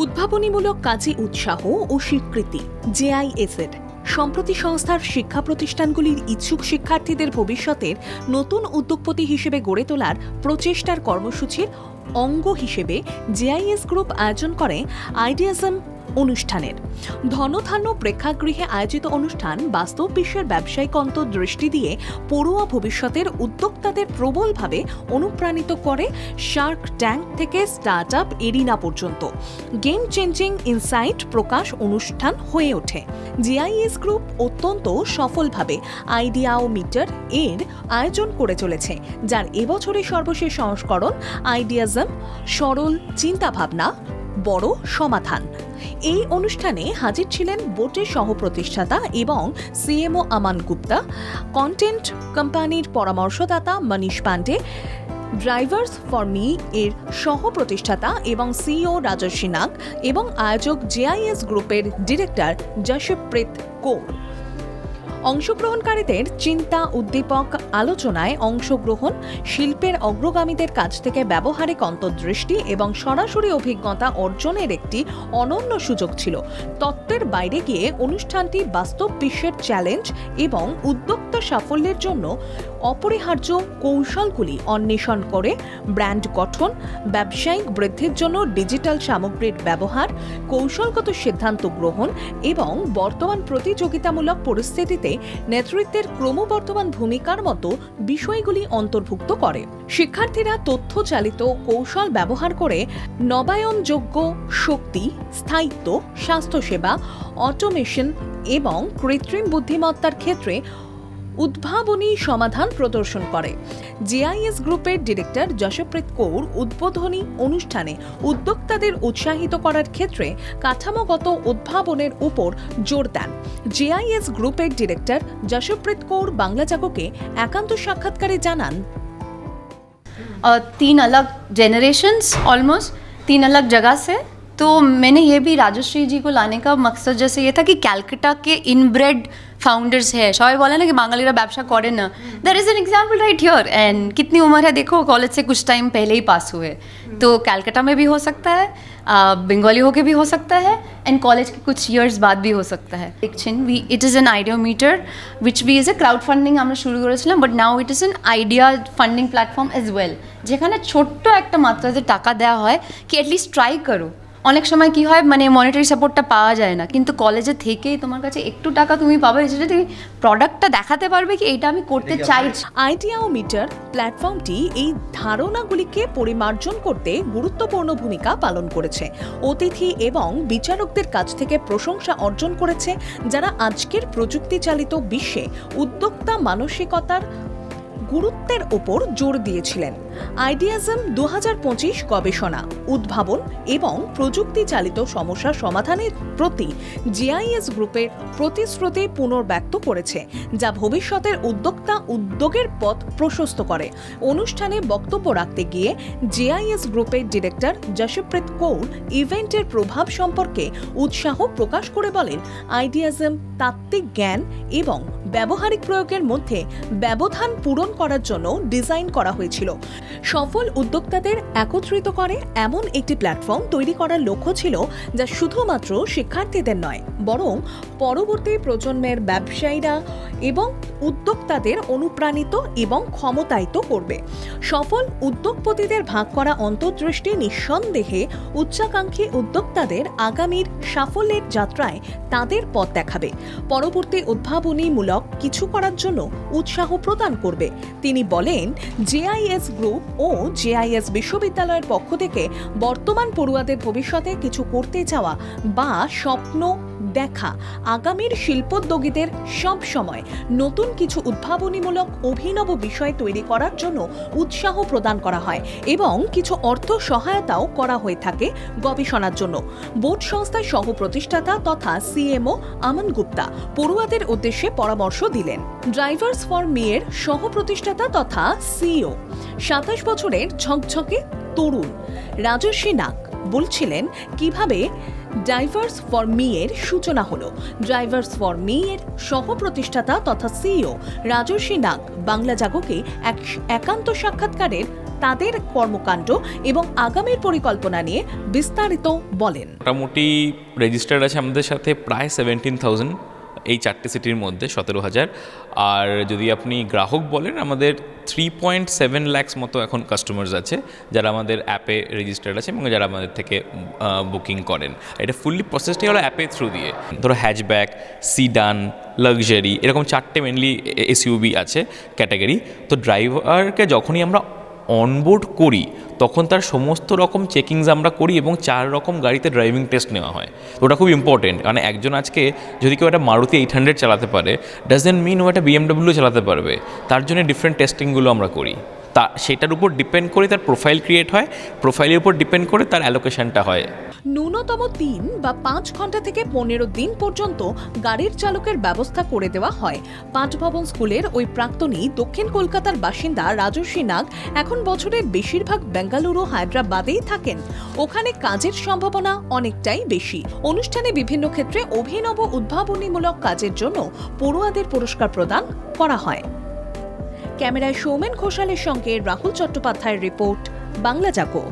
উদ্ভাবনীমূলক কাজে উৎসাহ ও স্বীকৃতি জেআইএসএড সম্প্রতি সংস্থার শিক্ষা প্রতিষ্ঠানগুলির ইচ্ছুক শিক্ষার্থীদের ভবিষ্যতের নতুন উদ্যোগপতি হিসেবে গড়ে তোলার প্রচেষ্টার কর্মসূচির অঙ্গ হিসেবে জেআইএস গ্রুপ আয়োজন করে আইডিয়াজম অনুষ্ঠানের ধনধান্য প্রেক্ষাগৃহে আয়োজিত অনুষ্ঠান বাস্তব বিশ্বের ব্যবসায়িক অন্তর্দৃষ্টি দিয়ে পড়ুয়া ভবিষ্যতের উদ্যোক্তাদের প্রবলভাবে অনুপ্রাণিত করে। শার্ক ট্যাঙ্ক থেকে স্টার্টআপ এরিনা পর্যন্ত গেম চেঞ্জিং ইনসাইট প্রকাশ অনুষ্ঠান হয়ে ওঠে। জিআইএস গ্রুপ অত্যন্ত সফলভাবে আইডিয়া ও মিটার এর আয়োজন করে চলেছে, যার এবছরের সর্বশেষ সংস্করণ আইডিয়াজম সরল চিন্তাভাবনা বড় সমাধান। এই অনুষ্ঠানে হাজির ছিলেন বোটের সহ-প্রতিষ্ঠাতা এবং সিএমও আমান গুপ্তা, কন্টেন্ট কোম্পানির পরামর্শদাতা মনীষ পান্ডে, ড্রাইভার্স ফর মি এর সহ-প্রতিষ্ঠাতা এবং সিইও রাজস্বী নাগ এবং আয়োজক জেআইএস গ্রুপের ডিরেক্টর যশপ্রীত কৌর। অংশগ্রহণকারীদের চিন্তা উদ্দীপক আলোচনায় অংশগ্রহণ শিল্পের অগ্রগামীদের কাছ থেকে ব্যবহারিক অন্তর্দৃষ্টি এবং সরাসরি অভিজ্ঞতা অর্জনের একটি অনন্য সুযোগ ছিল। তত্ত্বের বাইরে গিয়ে অনুষ্ঠানটি বাস্তব বিশ্বের চ্যালেঞ্জ এবং উদ্যোক্তা সাফল্যের জন্য অপরিহার্য কৌশলগুলি অন্বেষণ করে ব্র্যান্ড গঠন, ব্যবসায়িক বৃদ্ধির জন্য ডিজিটাল সামগ্রীর ব্যবহার, কৌশলগত সিদ্ধান্ত গ্রহণ এবং বর্তমান প্রতিযোগিতামূলক পরিস্থিতিতে নেতৃত্বের ক্রমবর্ধমান ভূমিকার মতো বিষয়গুলি অন্তর্ভুক্ত করে। শিক্ষার্থীরা তথ্য চালিত কৌশল ব্যবহার করে নবায়নযোগ্য শক্তি, স্থায়িত্ব, স্বাস্থ্যসেবা, অটোমেশন এবং কৃত্রিম বুদ্ধিমত্তার ক্ষেত্রে উদ্ভাবনী সমাধান প্রদর্শন করে। জেআইএস গ্রুপের ডিরেক্টর যশপ্রীত কৌর উদ্বোধনী অনুষ্ঠানে উদ্যোক্তাদের উৎসাহিত করার ক্ষেত্রে কাঠামোগত উদ্ভাবনের উপর জোর দেন। জেআইএস গ্রুপের ডিরেক্টর যশপ্রীত কৌর বাংলা জাগকে একান্ত সাক্ষাৎকারে জানান, 3 अलग जनरेशन्स ऑलमोस्ट 3 अलग जगह से, तो मैंने ये भी राजश्री जी को लाने का मकसद जैसे ये था कि कैलकाटा के इनब्रेड फाउंडर्स है, सबाई बोले ना कि बांगालीरा व्यवसा करे ना, there is an example right here. And कितनी उम्र है देखो, कॉलेज से कुछ टाइम पहले ही पास हुए, तो कैलकाटा में भी हो सकता है, बंगाली होके भी हो सकता है, एंड कॉलेज के कुछ ईयर्स बाद भी हो सकता है। इट इज़ एन आइडियोमीटर विच भी इज ए क्राउड फंडिंग আমরা শুরু করেছিলাম, but now it is an idea funding platform as well, যেখানে ছোট্ট একটা মাত্রাতে টাকা দেওয়া হয় কি অ্যাটলিস্ট ট্রাই করো। অনেক সময় কি হয় মানে মনিটারি সাপোর্টটা পাওয়া যায় না, কিন্তু কলেজে থেকেই তোমার কাছে একটু টাকা তুমি পাবে, যেটা তুমি প্রোডাক্টটা দেখাতে পারবে কি এইটা আমি করতে চাই। আইডিয়া ও মিটার প্ল্যাটফর্মটি এই ধারণাগুলিকে পরিমার্জন করতে গুরুত্বপূর্ণ ভূমিকা পালন করেছে। অতিথি এবং বিচারকদের কাছ থেকে প্রশংসা অর্জন করেছে, যারা আজকের প্রযুক্তি চালিত বিশ্বে উদ্যোক্তা মানসিকতার গুরুত্বের ওপর জোর দিয়েছিলেন। আইডিয়াজম 2025 গবেষণা, উদ্ভাবন এবং প্রযুক্তি চালিত সমস্যা সমাধানের প্রতি জেআইএস গ্রুপের প্রতিশ্রুতি পুনর্ব্যক্ত করেছে, যা ভবিষ্যতের উদ্যোক্তা উদ্যোগের পথ প্রশস্ত করে। অনুষ্ঠানে বক্তব্য রাখতে গিয়ে জেআইএস গ্রুপের ডিরেক্টর যশপ্রীত কৌর ইভেন্টের প্রভাব সম্পর্কে উৎসাহ প্রকাশ করে বলেন, আইডিয়াজম তাত্ত্বিক জ্ঞান এবং ব্যবহারিক প্রয়োগের মধ্যে ব্যবধান পূরণ করার জন্য ডিজাইন করা হয়েছিল। সফল উদ্যোক্তাদের একত্রিত করে এমন একটি প্ল্যাটফর্ম তৈরি করার লক্ষ্য ছিল, যা শুধুমাত্র শিক্ষার্থীদের নয়, বরং পরবর্তী প্রজন্মের ব্যবসায়ীরা এবং উদ্যোক্তাদের অনুপ্রাণিত এবং ক্ষমতায়িত করবে। সফল উদ্যোগপতিদের ভাগ করা অন্তর্দৃষ্টি নিঃসন্দেহে উচ্চাকাঙ্ক্ষী উদ্যোক্তাদের আগামীর সাফল্যের যাত্রায় তাদের পথ দেখাবে, পরবর্তী উদ্ভাবনীমূলক কিছু করার জন্য উৎসাহ প্রদান করবে। তিনি বলেন, জেআইএস গ্রুপ ও জেআইএস বিশ্ববিদ্যালয়ের পক্ষ থেকে বর্তমান পড়ুয়াদের ভবিষ্যতে কিছু করতে চাওয়া বা স্বপ্ন দেখা আগামীর শিল্পোদ্যোগীদের সব সময় নতুন কিছু উদ্ভাবনীমূলক অভিনব বিষয় তৈরি করার জন্য উৎসাহ প্রদান করা হয় এবং কিছু অর্থ সহায়তাও করা হয়ে থাকে গবেষণার জন্য। বোট সংস্থার সহ প্রতিষ্ঠাতা তথা সিএমও আমান গুপ্তা পড়ুয়াদের উদ্দেশ্যে পরামর্শ দিলেন। ড্রাইভার্স ফর মি এর সহ প্রতিষ্ঠাতা তথা সিইও 27 বছরের ঝকঝকে তরুণ রাজস্বী নাগ বলছিলেন কিভাবে ড্রাইভার্স ফর মি এর সূচনা হলো। ড্রাইভার্স ফর মি এর সহ প্রতিষ্ঠাতা তথা সিইও রাজস্বী নাগ বাংলা জাগকে এক একান্ত সাক্ষাৎকারের তাদের কর্মকাণ্ড এবং আগামীর পরিকল্পনা নিয়ে বিস্তারিত বলেন। মোটামুটি রেজিস্টার্ড আছে আমাদের সাথে প্রায় 17,000 এই 4টে সিটির মধ্যে, 17,000। আর যদি আপনি গ্রাহক বলেন, আমাদের 3.7 lakhs মতো এখন কাস্টমার্স আছে যারা আমাদের অ্যাপে রেজিস্টার্ড আছে এবং যারা আমাদের থেকে বুকিং করেন। এটা ফুললি প্রসেসটাই হলো অ্যাপের থ্রু দিয়ে। ধরো হ্যাচব্যাক, সিডান, লাক্সারি, এরকম 4টে মেনলি এসইউভি আছে ক্যাটাগরি। তো ড্রাইভারকে যখনই আমরা অনবোর্ড করি তখন তার সমস্ত রকম চেকিংস আমরা করি এবং 4 রকম গাড়িতে ড্রাইভিং টেস্ট নেওয়া হয়। ওটা খুব ইম্পর্টেন্ট, মানে একজন আজকে যদি কেউ একটা মারুতি 800 চালাতে পারে, ডাজেন্ট মিন ও একটা BMW চালাতে পারবে। তার জন্য ডিফারেন্ট টেস্টিংগুলো আমরা করি। তা সেটার উপর ডিপেন্ড করে তার প্রোফাইল ক্রিয়েট হয়, প্রোফাইলের উপর ডিপেন্ড করে তার অ্যালোকেশনটা হয়। ন্যূনতম 3 বা 5 ঘন্টা থেকে 15 দিন পর্যন্ত গাড়ির চালকের ব্যবস্থা করে দেওয়া হয়। পাঠভবন স্কুলের ওই প্রাক্তনী দক্ষিণ কলকাতার বাসিন্দা রাজস্বী নাগ এখন বছরের বেশিরভাগ বেঙ্গালুরু, হায়দ্রাবাদেই থাকেন। ওখানে কাজের সম্ভাবনা অনেকটাই বেশি। অনুষ্ঠানে বিভিন্ন ক্ষেত্রে অভিনব উদ্ভাবনীমূলক কাজের জন্য পড়ুয়াদের পুরস্কার প্রদান করা হয়। ক্যামেরায় সৌমেন ঘোষালের সঙ্গে রাহুল চট্টোপাধ্যায়ের রিপোর্ট, বাংলা জাগো।